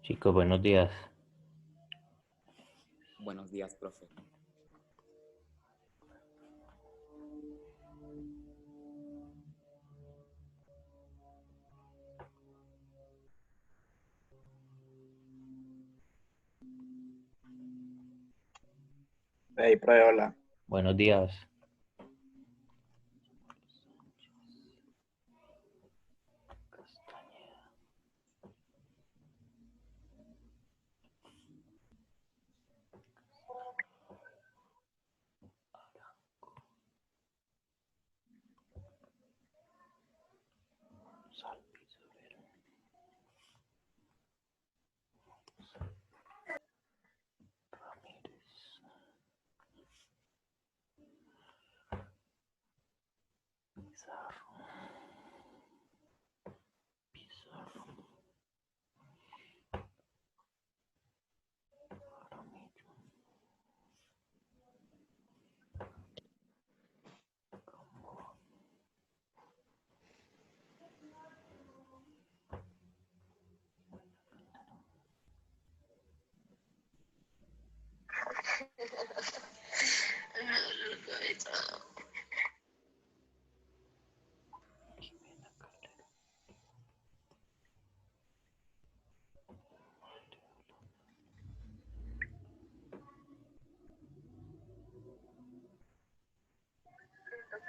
Chicos, buenos días. Buenos días, profe. Hey, profe, hola. Buenos días.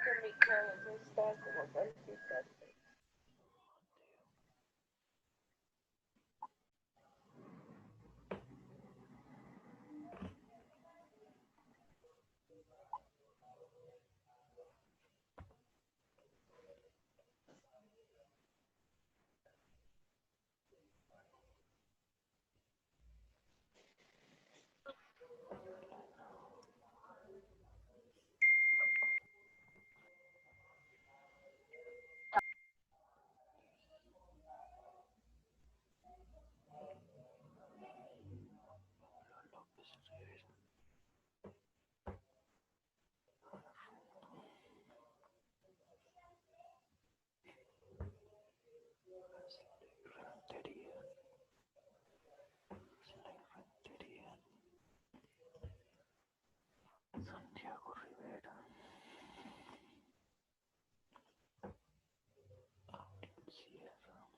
Que mi cabeza está como palpitante. Santiago Rivera. Abril Sierra.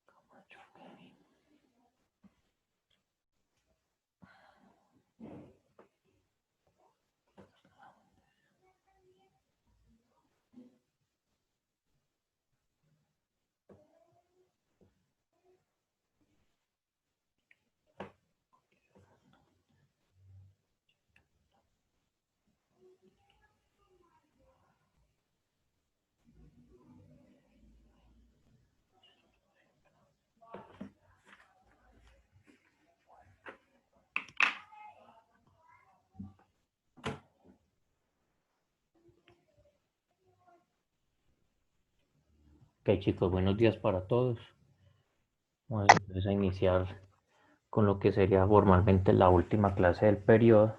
Camacho Kevin. Ok, chicos, buenos días para todos. Vamos entonces a iniciar con lo que sería formalmente la última clase del periodo,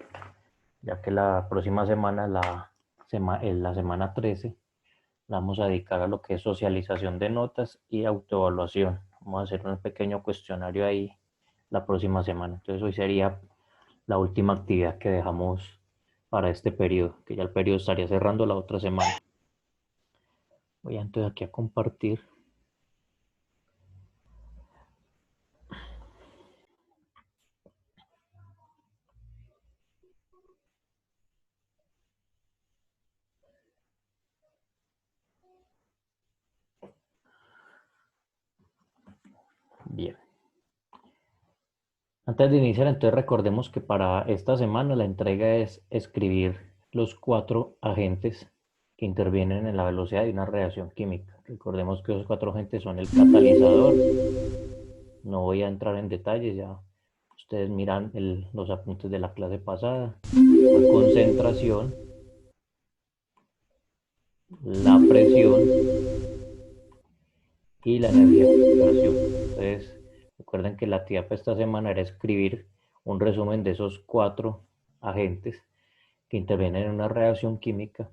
ya que la próxima semana, la semana 13, la vamos a dedicar a lo que es socialización de notas y autoevaluación. Vamos a hacer un pequeño cuestionario ahí la próxima semana. Entonces hoy sería la última actividad que dejamos para este periodo, que ya el periodo estaría cerrando la otra semana. Voy entonces aquí a compartir. Bien. Antes de iniciar, entonces recordemos que para esta semana la entrega es escribir los 4 agentes que intervienen en la velocidad de una reacción química. Recordemos que esos 4 agentes son el catalizador. No voy a entrar en detalles, ya Ustedes miran los apuntes de la clase pasada. La concentración, la presión y la energía de conversión. Entonces, recuerden que la actividad para esta semana era escribir un resumen de esos 4 agentes que intervienen en una reacción química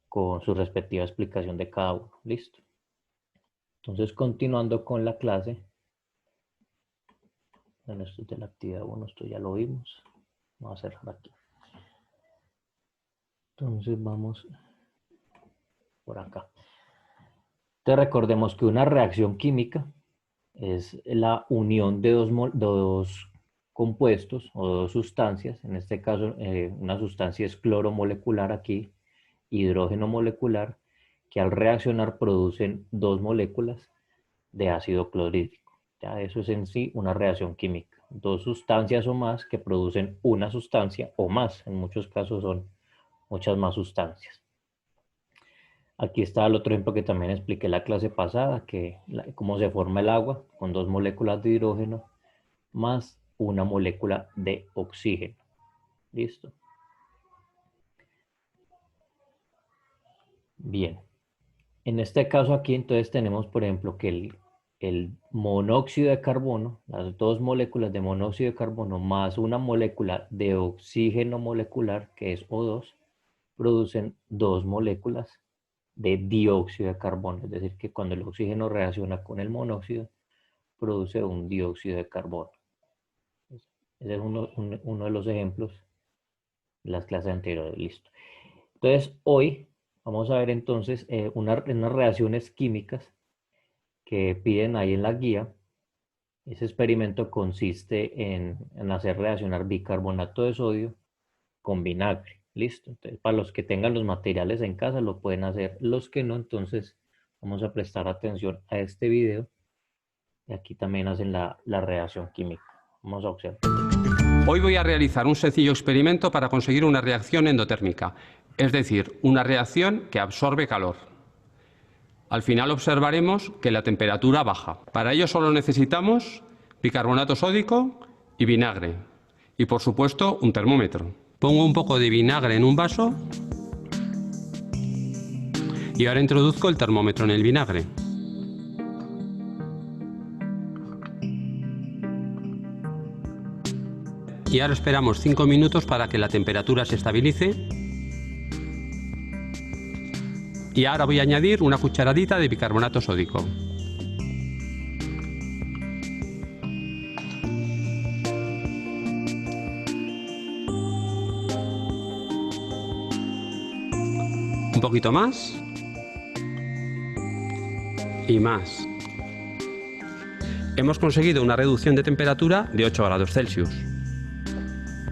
con su respectiva explicación de cada uno. ¿Listo? Entonces, continuando con la clase, bueno, esto es de la actividad 1, esto ya lo vimos. Vamos a cerrar aquí. Entonces, vamos por acá. Entonces, recordemos que una reacción química es la unión de dos compuestos o dos sustancias. En este caso, una sustancia es cloro molecular aquí, hidrógeno molecular, que al reaccionar producen 2 moléculas de ácido clorhídrico. Ya eso es en sí una reacción química. 2 sustancias o más que producen una sustancia o más. En muchos casos son muchas más sustancias. Aquí está el otro ejemplo que también expliqué la clase pasada, que cómo se forma el agua con 2 moléculas de hidrógeno más una molécula de oxígeno. ¿Listo? Bien. En este caso aquí entonces tenemos, por ejemplo, que el monóxido de carbono, las 2 moléculas de monóxido de carbono más una molécula de oxígeno molecular, que es O2, producen 2 moléculas de dióxido de carbono. Es decir, que cuando el oxígeno reacciona con el monóxido, produce un dióxido de carbono. Ese es uno de los ejemplos de las clases anteriores. Listo. Entonces, hoy vamos a ver entonces unas reacciones químicas que piden ahí en la guía. Ese experimento consiste en hacer reaccionar bicarbonato de sodio con vinagre. Listo. Entonces, para los que tengan los materiales en casa, lo pueden hacer. Los que no, entonces vamos a prestar atención a este video. Y aquí también hacen la reacción química. Vamos a observar. Hoy voy a realizar un sencillo experimento para conseguir una reacción endotérmica, es decir, una reacción que absorbe calor. Al final observaremos que la temperatura baja. Para ello solo necesitamos bicarbonato sódico y vinagre. Y por supuesto un termómetro. Pongo un poco de vinagre en un vaso y ahora introduzco el termómetro en el vinagre. Y ahora esperamos 5 minutos para que la temperatura se estabilice. Y ahora voy a añadir una cucharadita de bicarbonato sódico. Un poquito más. Y más. Hemos conseguido una reducción de temperatura de 8 grados Celsius.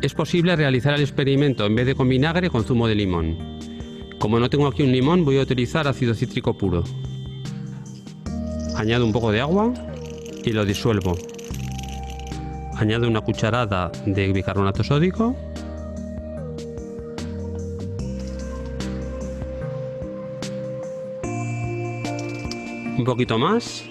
Es posible realizar el experimento en vez de con vinagre con zumo de limón. Como no tengo aquí un limón, voy a utilizar ácido cítrico puro. Añado un poco de agua y lo disuelvo. Añado una cucharada de bicarbonato sódico. Un poquito más.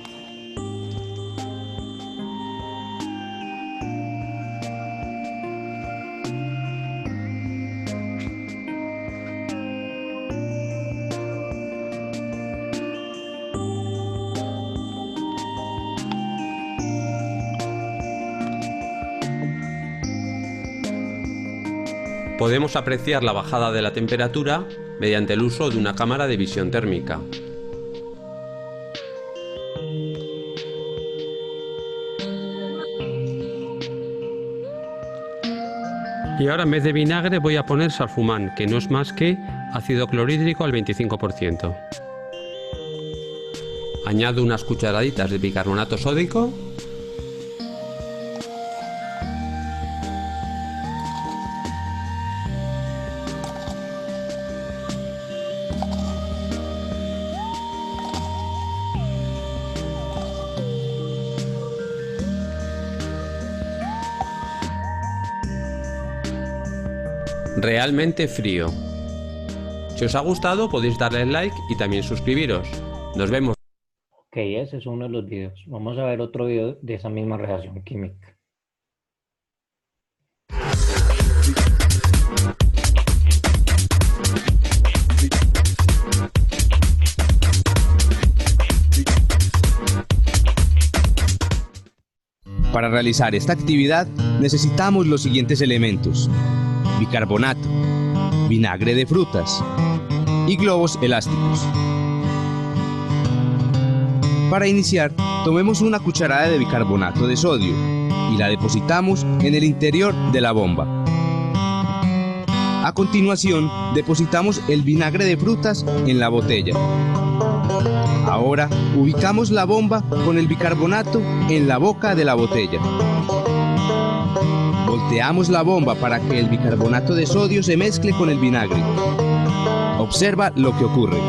Podemos apreciar la bajada de la temperatura mediante el uso de una cámara de visión térmica. Y ahora en vez de vinagre voy a poner salfumán, que no es más que ácido clorhídrico al 25%. Añado unas cucharaditas de bicarbonato sódico. Realmente frío. Si os ha gustado podéis darle like y también suscribiros. Nos vemos. Ok, ese es uno de los videos. Vamos a ver otro video de esa misma reacción química. Para realizar esta actividad necesitamos los siguientes elementos: bicarbonato, vinagre de frutas y globos elásticos. Para iniciar, tomemos una cucharada de bicarbonato de sodio y la depositamos en el interior de la bomba. A continuación, depositamos el vinagre de frutas en la botella. Ahora, ubicamos la bomba con el bicarbonato en la boca de la botella. Volteamos la bomba para que el bicarbonato de sodio se mezcle con el vinagre. Observa lo que ocurre.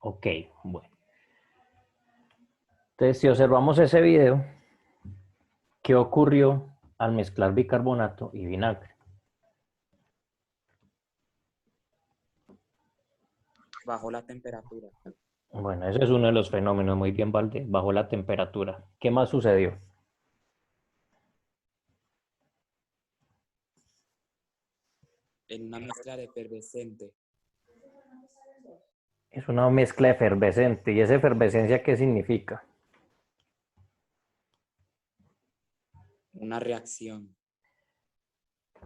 Ok, bueno. Entonces, si observamos ese video, ¿qué ocurrió al mezclar bicarbonato y vinagre? Bajó la temperatura. Bueno, ese es uno de los fenómenos, muy bien, Valde, bajó la temperatura. ¿Qué más sucedió? En una mezcla de efervescente. Es una mezcla efervescente. ¿Y esa efervescencia qué significa? Una reacción.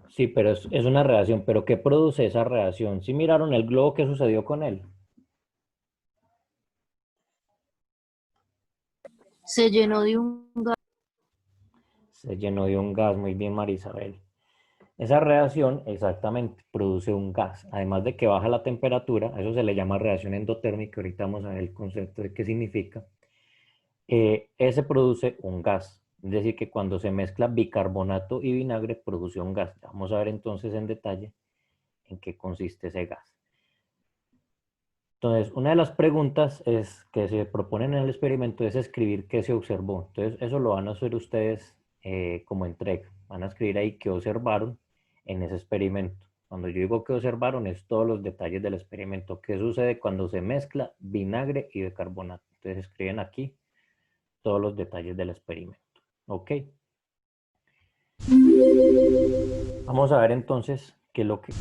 Sí, pero es una reacción. ¿Pero qué produce esa reacción? ¿Sí miraron el globo que sucedió con él? Se llenó de un gas. Se llenó de un gas, muy bien, Marisabel. Esa reacción exactamente produce un gas. Además de que baja la temperatura, a eso se le llama reacción endotérmica, ahorita vamos a ver el concepto de qué significa. Ese produce un gas. Es decir, que cuando se mezcla bicarbonato y vinagre produce un gas. Vamos a ver entonces en detalle en qué consiste ese gas. Entonces, una de las preguntas que se proponen en el experimento es escribir qué se observó. Entonces, eso lo van a hacer ustedes como entrega. Van a escribir ahí qué observaron en ese experimento. Cuando yo digo que observaron es todos los detalles del experimento. ¿Qué sucede cuando se mezcla vinagre y bicarbonato? Entonces, escriben aquí todos los detalles del experimento. ¿Ok? Vamos a ver entonces qué es lo que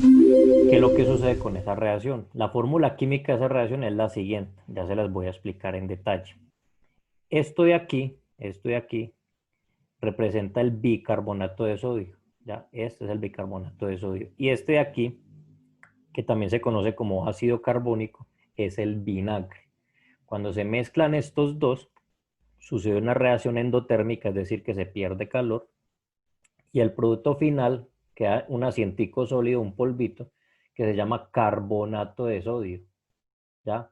sucede con esa reacción. La fórmula química de esa reacción es la siguiente. Ya se las voy a explicar en detalle. Esto de aquí representa el bicarbonato de sodio. ¿Ya? Este es el bicarbonato de sodio. Y este de aquí, que también se conoce como ácido carbónico, es el vinagre. Cuando se mezclan estos dos, sucede una reacción endotérmica, es decir, que se pierde calor, y el producto final queda un asientico sólido, un polvito, que se llama carbonato de sodio. ¿Ya?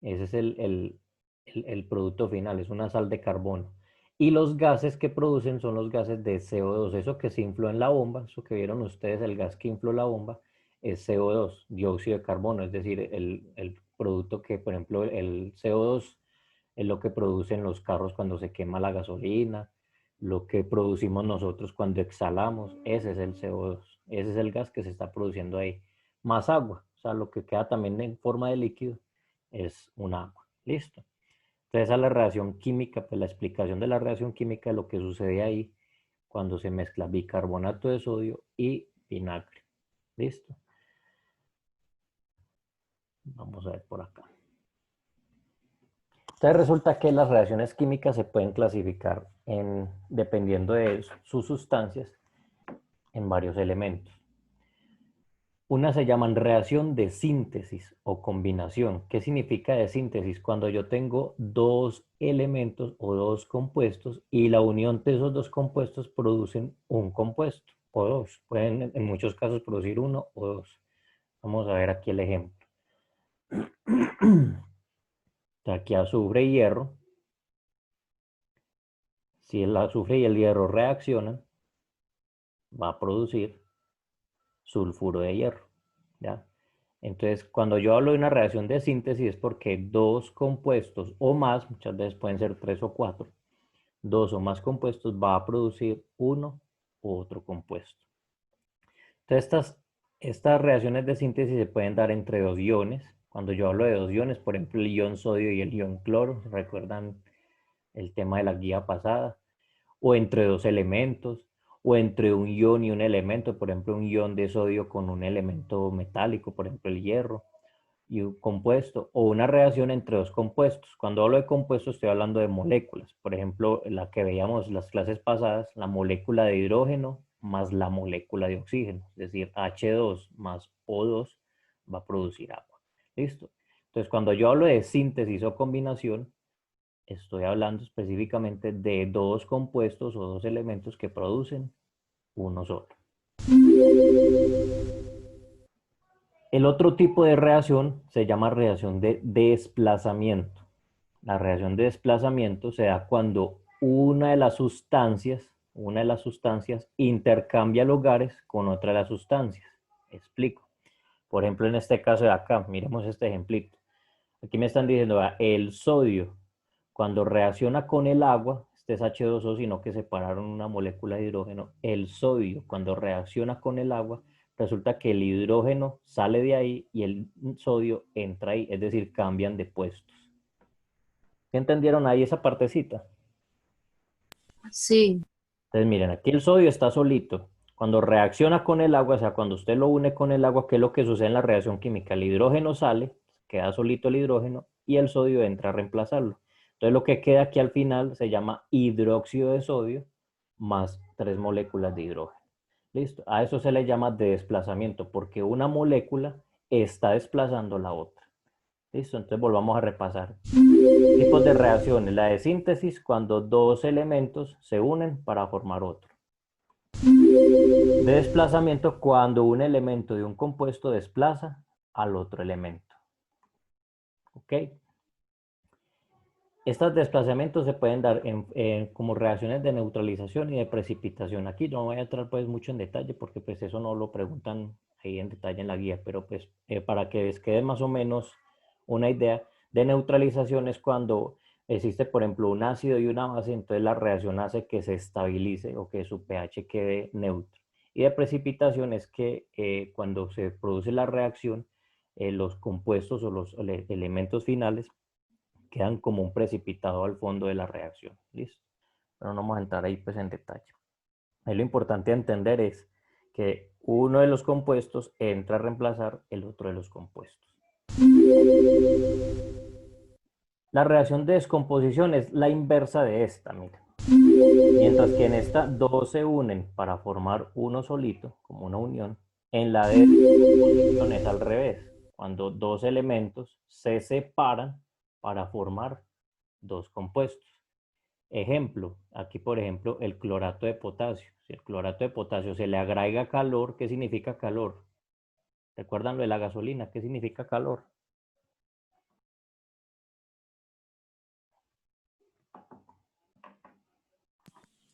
Ese es el producto final, es una sal de carbono. Y los gases que producen son los gases de CO2, eso que se infló en la bomba, eso que vieron ustedes, el gas que infló la bomba, es CO2, dióxido de carbono, es decir, el producto que, por ejemplo, el CO2 es lo que producen los carros cuando se quema la gasolina, lo que producimos nosotros cuando exhalamos, ese es el CO2, ese es el gas que se está produciendo ahí, más agua, o sea, lo que queda también en forma de líquido es un agua, listo. Entonces, esa es la reacción química, pues la explicación de la reacción química de lo que sucede ahí cuando se mezcla bicarbonato de sodio y vinagre, listo. Vamos a ver por acá. Entonces resulta que las reacciones químicas se pueden clasificar dependiendo de sus sustancias en varios elementos. Unas se llaman reacción de síntesis o combinación. ¿Qué significa de síntesis? Cuando yo tengo dos elementos o dos compuestos y la unión de esos dos compuestos producen un compuesto o dos. Pueden en muchos casos producir uno o dos. Vamos a ver aquí el ejemplo. Aquí azufre y hierro. Si el azufre y el hierro reaccionan, va a producir sulfuro de hierro, ¿ya? Entonces, cuando yo hablo de una reacción de síntesis es porque dos compuestos o más, muchas veces pueden ser 3 o 4, dos o más compuestos va a producir uno u otro compuesto. Entonces, estas reacciones de síntesis se pueden dar entre dos iones. Cuando yo hablo de dos iones, por ejemplo, el ion sodio y el ion cloro, ¿recuerdan el tema de la guía pasada? O entre dos elementos, o entre un ion y un elemento, por ejemplo, un ion de sodio con un elemento metálico, por ejemplo, el hierro, y un compuesto, o una reacción entre dos compuestos. Cuando hablo de compuestos estoy hablando de moléculas. Por ejemplo, la que veíamos en las clases pasadas, la molécula de hidrógeno más la molécula de oxígeno, es decir, H2 más O2 va a producir agua. ¿Listo? Entonces, cuando yo hablo de síntesis o combinación, estoy hablando específicamente de dos compuestos o dos elementos que producen uno solo. El otro tipo de reacción se llama reacción de desplazamiento. La reacción de desplazamiento se da cuando una de las sustancias intercambia lugares con otra de las sustancias. Explico. Por ejemplo, en este caso de acá, miremos este ejemplito. Aquí me están diciendo, el sodio, cuando reacciona con el agua, este es H2O, sino que separaron una molécula de hidrógeno. El sodio, cuando reacciona con el agua, resulta que el hidrógeno sale de ahí y el sodio entra ahí, es decir, cambian de puestos. ¿Qué entendieron ahí esa partecita? Sí. Entonces, miren, aquí el sodio está solito. Cuando reacciona con el agua, o sea, cuando usted lo une con el agua, ¿qué es lo que sucede en la reacción química? El hidrógeno sale, queda solito el hidrógeno y el sodio entra a reemplazarlo. Entonces, lo que queda aquí al final se llama hidróxido de sodio más 3 moléculas de hidrógeno. ¿Listo? A eso se le llama de desplazamiento, porque una molécula está desplazando la otra. ¿Listo? Entonces, volvamos a repasar. Tipos de reacciones. La de síntesis, cuando dos elementos se unen para formar otro. De desplazamiento, cuando un elemento de un compuesto desplaza al otro elemento. ¿Ok? Estos desplazamientos se pueden dar como reacciones de neutralización y de precipitación. Aquí no voy a entrar pues mucho en detalle porque pues eso no lo preguntan ahí en detalle en la guía, pero pues para que les quede más o menos una idea de neutralización es cuando existe por ejemplo un ácido y una base, entonces la reacción hace que se estabilice o que su pH quede neutro. Y de precipitación es que cuando se produce la reacción, los compuestos o los elementos finales quedan como un precipitado al fondo de la reacción. ¿Listo? Pero no vamos a entrar ahí pues en detalle. Ahí lo importante a entender es que uno de los compuestos entra a reemplazar el otro de los compuestos. La reacción de descomposición es la inversa de esta, mira. Mientras que en esta dos se unen para formar uno solito, como una unión, en la de descomposición es al revés. Cuando dos elementos se separan para formar dos compuestos. Ejemplo, aquí por ejemplo el clorato de potasio. Si el clorato de potasio se le agrega calor, ¿qué significa calor? ¿Recuerdan lo de la gasolina? ¿Qué significa calor?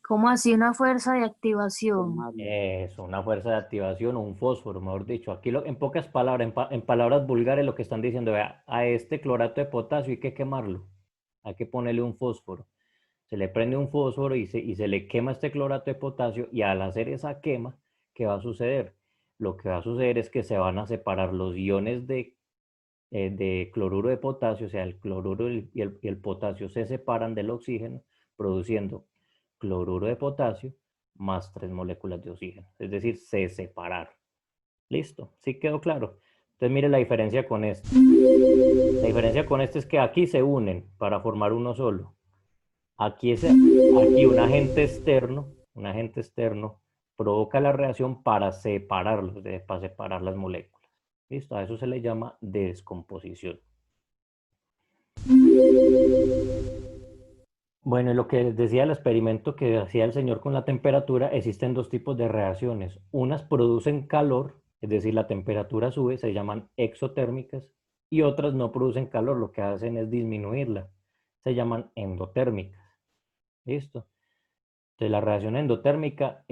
¿Cómo así una fuerza de activación? Es una fuerza de activación o un fósforo, mejor dicho. Aquí en pocas palabras, en palabras vulgares lo que están diciendo, vea, a este clorato de potasio hay que quemarlo. Hay que ponerle un fósforo. Se le prende un fósforo y se le quema este clorato de potasio y al hacer esa quema, ¿qué va a suceder? Lo que va a suceder es que se van a separar los iones de cloruro de potasio, o sea, el cloruro y el potasio se separan del oxígeno, produciendo cloruro de potasio más 3 moléculas de oxígeno. Es decir, se separaron. Listo, ¿sí quedó claro? Entonces mire la diferencia con este. La diferencia con este es que aquí se unen para formar uno solo. Aquí un agente externo provoca la reacción para separarlos, para separar las moléculas. ¿Listo? A eso se le llama descomposición. Bueno, lo que decía el experimento que hacía el señor con la temperatura, existen dos tipos de reacciones. Unas producen calor, es decir, la temperatura sube, se llaman exotérmicas, y otras no producen calor, lo que hacen es disminuirla, se llaman endotérmicas. ¿Listo? Entonces, la reacción endotérmica,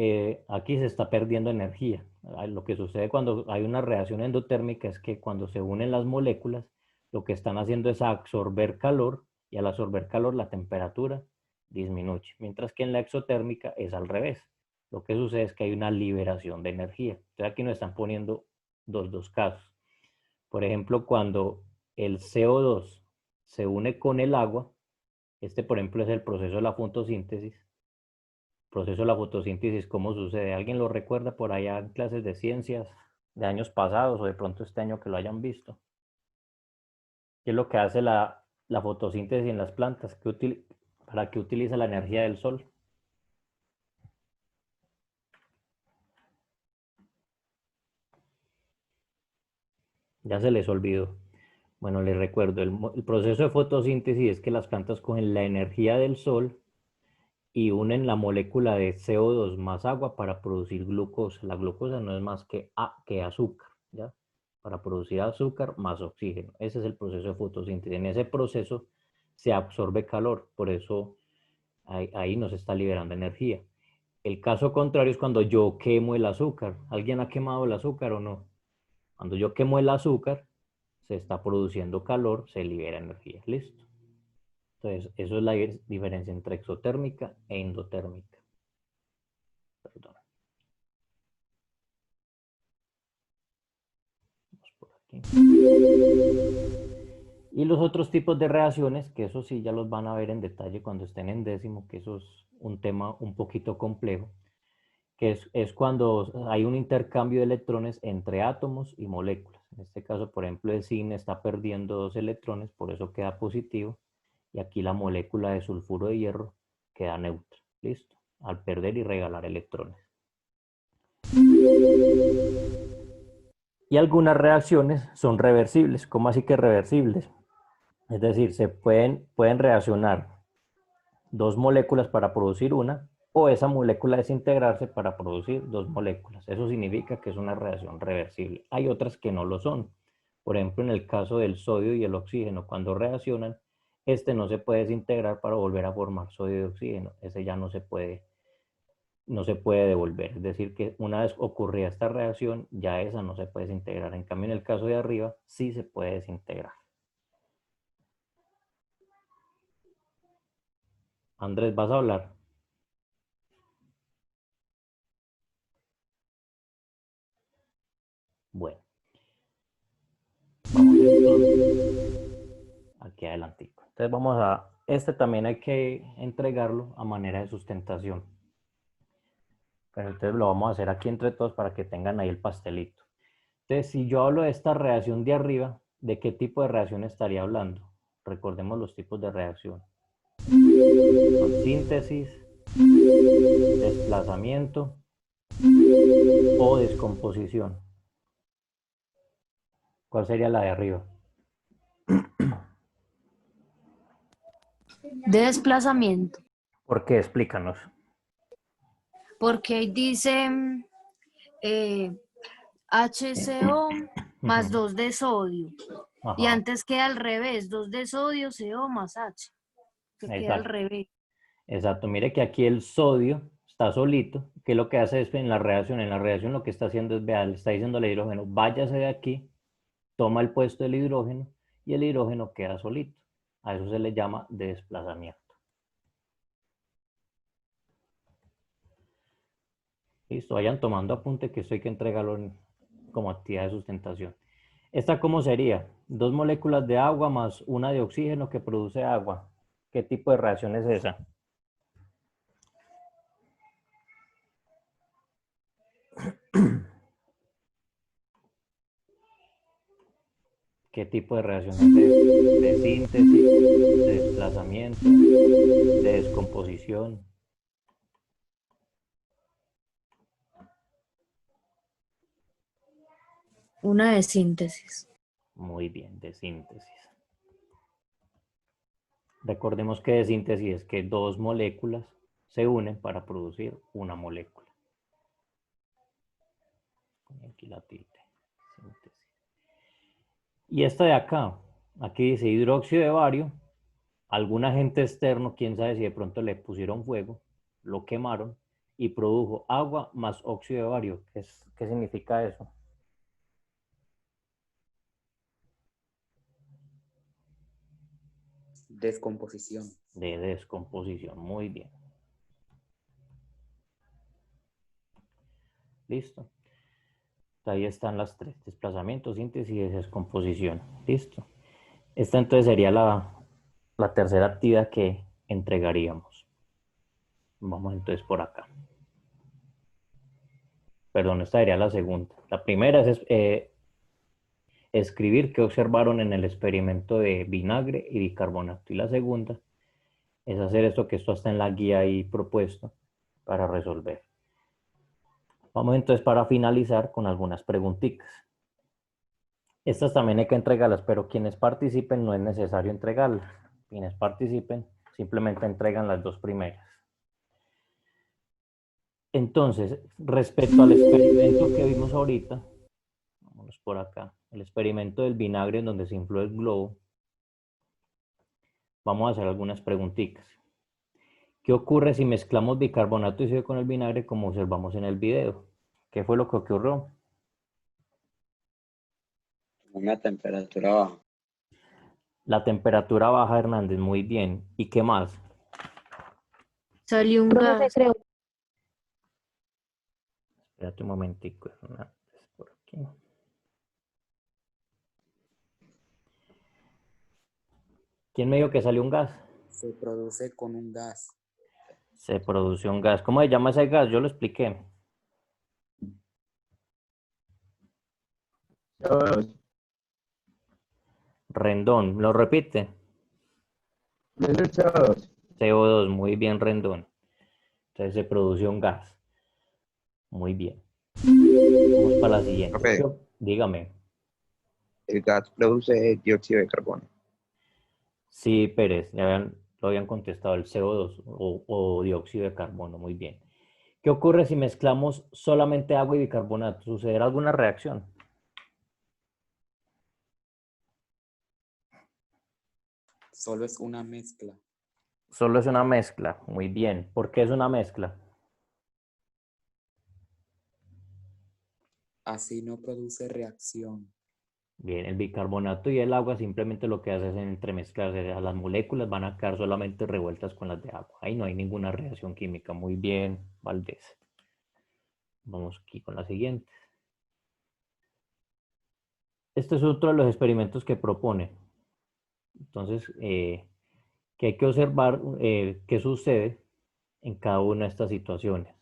aquí se está perdiendo energía. Lo que sucede cuando hay una reacción endotérmica es que cuando se unen las moléculas, lo que están haciendo es absorber calor y al absorber calor la temperatura disminuye. Mientras que en la exotérmica es al revés. Lo que sucede es que hay una liberación de energía. Entonces aquí nos están poniendo dos casos. Por ejemplo, cuando el CO2 se une con el agua, este por ejemplo es el proceso de la fotosíntesis. Proceso de la fotosíntesis, ¿cómo sucede? ¿Alguien lo recuerda por allá en clases de ciencias de años pasados o de pronto este año que lo hayan visto? ¿Qué es lo que hace la fotosíntesis en las plantas? ¿Para qué utiliza la energía del sol? Ya se les olvidó. Bueno, les recuerdo, el proceso de fotosíntesis es que las plantas cogen la energía del sol y unen la molécula de CO2 más agua para producir glucosa. La glucosa no es más que azúcar, ¿ya? Para producir azúcar más oxígeno. Ese es el proceso de fotosíntesis. En ese proceso se absorbe calor, por eso ahí nos está liberando energía. El caso contrario es cuando yo quemo el azúcar. ¿Alguien ha quemado el azúcar o no? Cuando yo quemo el azúcar, se está produciendo calor, se libera energía. ¿Listo? Entonces, eso es la diferencia entre exotérmica e endotérmica. Perdón. Vamos por aquí. Y los otros tipos de reacciones, que eso sí ya los van a ver en detalle cuando estén en décimo, que eso es un tema un poquito complejo, que es cuando hay un intercambio de electrones entre átomos y moléculas. En este caso, por ejemplo, el zinc está perdiendo 2 electrones, por eso queda positivo, y aquí la molécula de sulfuro de hierro queda neutra. ¿Listo? Al perder y regalar electrones. Y algunas reacciones son reversibles. ¿Cómo así que reversibles? Es decir, pueden reaccionar dos moléculas para producir una, o esa molécula desintegrarse para producir dos moléculas. Eso significa que es una reacción reversible. Hay otras que no lo son. Por ejemplo, en el caso del sodio y el oxígeno, cuando reaccionan, este no se puede desintegrar para volver a formar sodio y oxígeno. Ese ya no se puede devolver. Es decir, que una vez ocurrida esta reacción, ya esa no se puede desintegrar. En cambio, en el caso de arriba, sí se puede desintegrar. Andrés, ¿vas a hablar? Bueno, vamos entonces aquí adelantico. Entonces este también hay que entregarlo a manera de sustentación. Pero entonces lo vamos a hacer aquí entre todos para que tengan ahí el pastelito. Entonces, si yo hablo de esta reacción de arriba, ¿de qué tipo de reacción estaría hablando? Recordemos los tipos de reacción. Son síntesis, desplazamiento o descomposición. ¿Cuál sería la de arriba? De desplazamiento. ¿Por qué? Explícanos. Porque ahí dice HCO más 2 de sodio. Y Ajá, antes queda al revés, 2 de sodio, CO más H. Que queda al exacto. revés. Exacto. Mire que aquí el sodio está solito. ¿Qué es lo que hace es en la reacción? En la reacción lo que está haciendo es, vea, le está diciendo al hidrógeno, váyase de aquí, toma el puesto del hidrógeno y el hidrógeno queda solito. A eso se le llama desplazamiento. Listo, vayan tomando apunte que esto hay que entregarlo como actividad de sustentación. ¿Esta cómo sería? Dos moléculas de agua más una de oxígeno que produce agua. ¿Qué tipo de reacción es esa? ¿Qué tipo de reacción es de síntesis, de desplazamiento, de descomposición? Una de síntesis. Muy bien, de síntesis. Recordemos que de síntesis es que dos moléculas se unen para producir una molécula. Aquí la tilde. Síntesis. Y esta de acá, aquí dice hidróxido de bario. Algún agente externo, quién sabe si de pronto le pusieron fuego, lo quemaron y produjo agua más óxido de bario. ¿Qué significa eso? Descomposición. De descomposición. Muy bien. Listo. Ahí están las tres: desplazamiento, síntesis y descomposición. Listo. Esta entonces sería la tercera actividad que entregaríamos. Vamos entonces por acá. Perdón, esta sería la segunda. La primera es escribir qué observaron en el experimento de vinagre y bicarbonato. Y la segunda es hacer esto, que esto está en la guía ahí propuesto para resolver. Vamos entonces para finalizar con algunas preguntitas. Estas también hay que entregarlas, pero quienes participen no es necesario entregarlas. Quienes participen simplemente entregan las dos primeras. Entonces, respecto al experimento que vimos ahorita, vámonos por acá, el experimento del vinagre en donde se infló el globo, vamos a hacer algunas preguntitas. ¿Qué ocurre si mezclamos bicarbonato de sodio con el vinagre como observamos en el video? ¿Qué fue lo que ocurrió? Una temperatura baja. La temperatura baja, Hernández, muy bien. ¿Y qué más? Salió un Profe, se gas. creó. Espérate un momentico, Hernández, por aquí. ¿Quién me dijo que salió un gas? Se produce con un gas. Se produce un gas. ¿Cómo se llama ese gas? Yo lo expliqué. Rendón. ¿Lo repite? CO2. Muy bien, Rendón. Entonces se produce un gas. Muy bien. Vamos para la siguiente. Profe. Dígame. El gas produce dióxido de carbono. Sí, Pérez, lo habían contestado, el CO2 o dióxido de carbono. Muy bien. ¿Qué ocurre si mezclamos solamente agua y bicarbonato? ¿Sucederá alguna reacción? Solo es una mezcla. Solo es una mezcla. Muy bien. ¿Por qué es una mezcla? Así no produce reacción. Bien, el bicarbonato y el agua simplemente lo que hace es entremezclarse. Las moléculas van a quedar solamente revueltas con las de agua. Ahí no hay ninguna reacción química. Muy bien, Valdés. Vamos aquí con la siguiente. Este es otro de los experimentos que propone. Entonces, que hay que observar qué sucede en cada una de estas situaciones.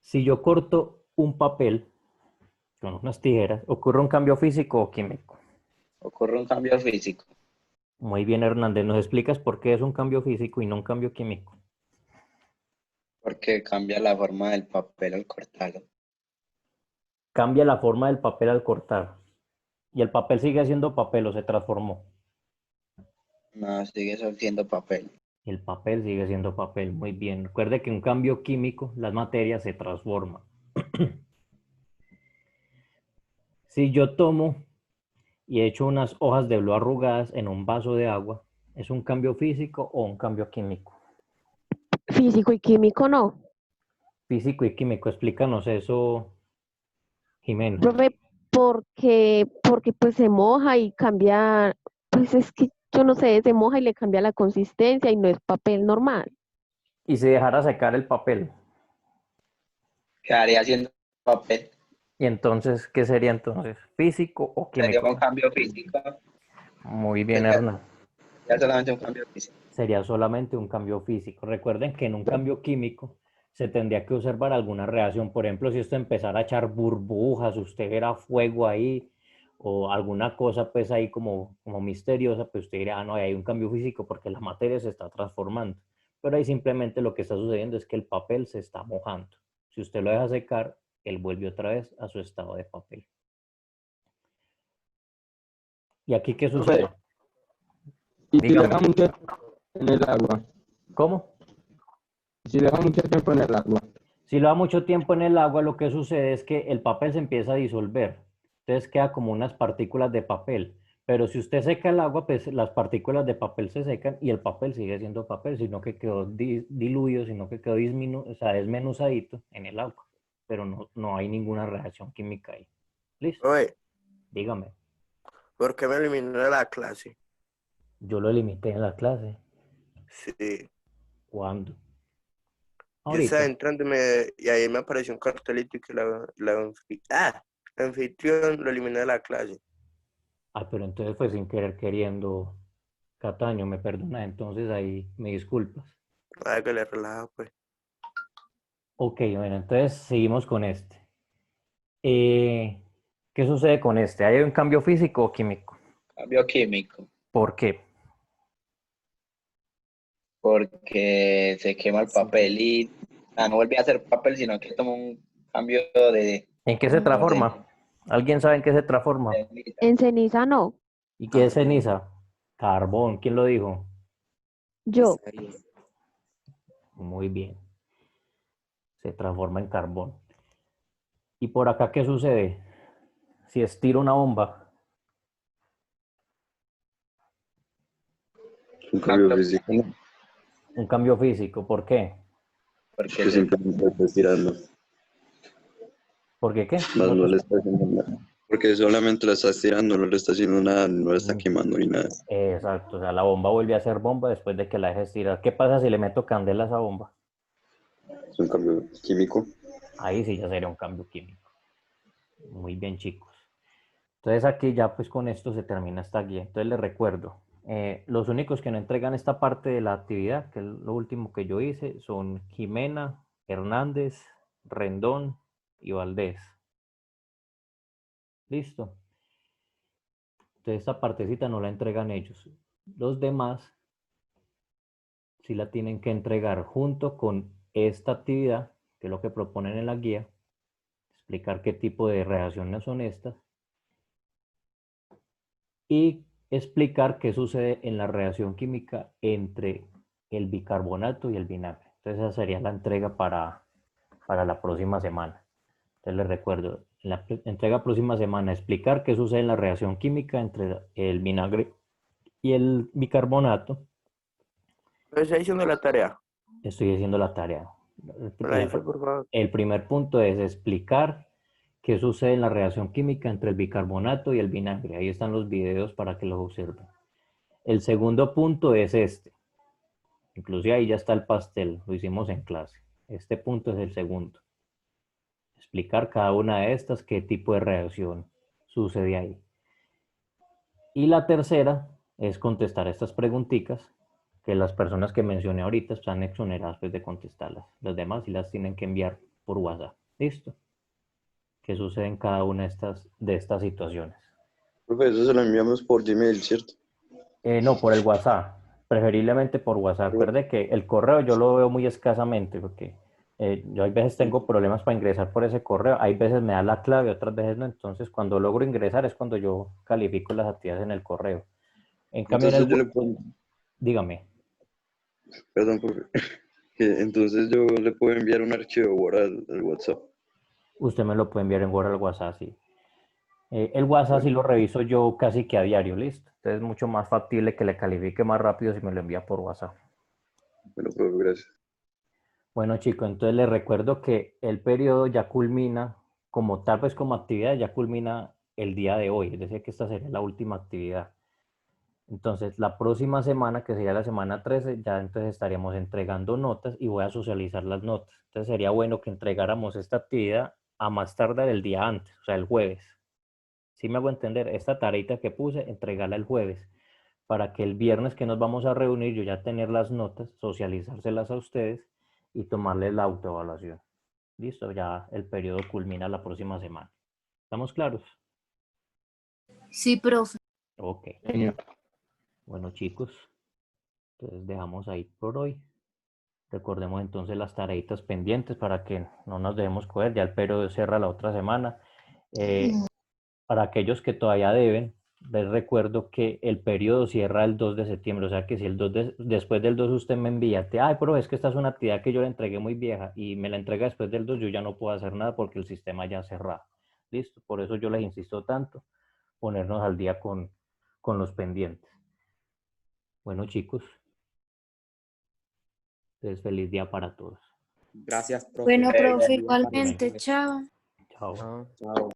Si yo corto un papel con unas tijeras, ¿ocurre un cambio físico o químico? Ocurre un cambio físico. Muy bien, Hernández. ¿Nos explicas por qué es un cambio físico y no un cambio químico? Porque cambia la forma del papel al cortarlo. Cambia la forma del papel al cortar. ¿Y el papel sigue siendo papel o se transformó? No, sigue siendo papel. El papel sigue siendo papel. Muy bien. Recuerde que un cambio químico, las materias se transforman. Si yo tomo y echo unas hojas de bló arrugadas en un vaso de agua, ¿es un cambio físico o un cambio químico? Físico y químico no. Físico y químico. Explícanos eso, Jimena. Profe, porque pues se moja y cambia, pues es que yo no sé, se moja y le cambia la consistencia y no es papel normal. Y si dejara secar el papel, Quedaría siendo papel. ¿y entonces qué sería entonces? ¿Físico o Sería químico? un cambio físico. Muy bien, Hernán. Ya solamente un cambio físico. Sería solamente un cambio físico. Recuerden que en un cambio químico se tendría que observar alguna reacción. Por ejemplo, si esto empezara a echar burbujas, usted verá fuego ahí o alguna cosa pues ahí como misteriosa, pues usted dirá, ah, no, ahí hay un cambio físico porque la materia se está transformando. Pero ahí simplemente lo que está sucediendo es que el papel se está mojando. Si usted lo deja secar, él vuelve otra vez a su estado de papel. ¿Y aquí qué sucede? Y si Dígame. deja mucho en el agua. ¿Cómo? Si deja mucho tiempo en el agua. Si lo da mucho tiempo en el agua, lo que sucede es que el papel se empieza a disolver. Entonces queda como unas partículas de papel. Pero si usted seca el agua, pues las partículas de papel se secan y el papel sigue siendo papel, sino que quedó diluido, sino que quedó desmenuzadito en el agua. Pero no hay ninguna reacción química ahí. ¿Listo? Oye, Dígame. ¿por qué me eliminó de la clase? Yo lo limité en la clase. Sí. ¿Cuándo? Yo Ahorita. estaba entrando y ahí me apareció un cartelito y que la anfitrión lo eliminó de la clase. Ah, pero entonces fue sin querer queriendo. Cataño, me perdona, entonces ahí me disculpas. Ay, que le relaja, pues. Ok, bueno, entonces seguimos con este. ¿Qué sucede con este? ¿Hay un cambio físico o químico? Cambio químico, ¿Por qué? porque se quema el papel y no vuelve a hacer papel, sino que toma un cambio de... ¿En qué se como transforma? ¿Alguien sabe en qué se transforma? En ceniza no. ¿Y qué es ceniza? Carbón. ¿Quién lo dijo? Yo. Isaías. Muy bien. Se transforma en carbón. ¿Y por acá qué sucede? Si estiro una bomba, Un cambio físico, ¿no? un cambio físico. ¿Por qué? Porque Que simplemente está estirando. ¿Por qué qué? Más no le está haciendo nada. Porque solamente la está estirando, no le está haciendo nada, no le está quemando ni nada. Exacto, o sea, la bomba vuelve a ser bomba después de que la deje estirar. ¿Qué pasa si le meto candela a esa bomba? Es un cambio químico. Ahí sí ya sería un cambio químico. Muy bien, chicos. Entonces aquí ya pues con esto se termina esta guía. Entonces les recuerdo, los únicos que no entregan esta parte de la actividad, que es lo último que yo hice, son Jimena, Hernández, Rendón y Valdés. Listo. Entonces esta partecita no la entregan ellos. Los demás sí la tienen que entregar junto con esta actividad, que es lo que proponen en la guía, explicar qué tipo de reacciones son estas y explicar qué sucede en la reacción química entre el bicarbonato y el vinagre. Entonces esa sería la entrega para la próxima semana. Entonces les recuerdo, en la entrega próxima semana, explicar qué sucede en la reacción química entre el vinagre y el bicarbonato. ¿Lo está diciendo la tarea? Estoy haciendo la tarea. ¿Me la dice, por favor? El primer punto es explicar qué sucede en la reacción química entre el bicarbonato y el vinagre. Ahí están los videos para que los observen. El segundo punto es este. Inclusive ahí ya está el pastel, lo hicimos en clase. Este punto es el segundo. Explicar cada una de estas, qué tipo de reacción sucede ahí. Y la tercera es contestar estas preguntitas que las personas que mencioné ahorita están exoneradas pues, de contestarlas. Las demás sí las tienen que enviar por WhatsApp. ¿Listo? ¿Qué sucede en cada una de estas situaciones? Profe, eso se lo enviamos por Gmail, ¿cierto? No, por el WhatsApp. Preferiblemente por WhatsApp. Recuerde que el correo yo lo veo muy escasamente porque yo hay veces tengo problemas para ingresar por ese correo. Hay veces me da la clave, otras veces no. Entonces, cuando logro ingresar es cuando yo califico las actividades en el correo. En cambio, Entonces yo le puedo... Dígame. Perdón, profe. Entonces yo le puedo enviar un archivo Word al WhatsApp. Usted me lo puede enviar en Word al WhatsApp, sí. El WhatsApp sí lo reviso yo casi que a diario, listo. Entonces es mucho más factible que le califique más rápido si me lo envía por WhatsApp. Bueno, profe, gracias. Bueno, chicos, entonces les recuerdo que el periodo ya culmina, como tal vez como actividad, ya culmina el día de hoy, es decir, que esta sería la última actividad. Entonces, la próxima semana, que sería la semana 13, ya entonces estaríamos entregando notas y voy a socializar las notas. Entonces, sería bueno que entregáramos esta actividad a más tardar el día antes, o sea, el jueves. ¿Sí me hago entender? Esta tareita que puse, entregarla el jueves, para que el viernes que nos vamos a reunir, yo ya tener las notas, socializárselas a ustedes y tomarles la autoevaluación. Listo, ya el periodo culmina la próxima semana. ¿Estamos claros? Sí, profe. Ok. Bueno, chicos, entonces dejamos ahí por hoy. Recordemos entonces las tareitas pendientes para que no nos dejemos coger. Ya el periodo cierra la otra semana. Para aquellos que todavía deben, les recuerdo que el periodo cierra el 2 de septiembre. O sea que si después del 2 usted me envía, ay, pero es que esta es una actividad que yo le entregué muy vieja y me la entrega después del 2, yo ya no puedo hacer nada porque el sistema ya ha cerrado. Listo, por eso yo les insisto tanto, ponernos al día con los pendientes. Bueno, chicos, entonces feliz día para todos. Gracias, profe. Bueno, profe, Buen día para igualmente, ustedes. chao. Chao. Chao.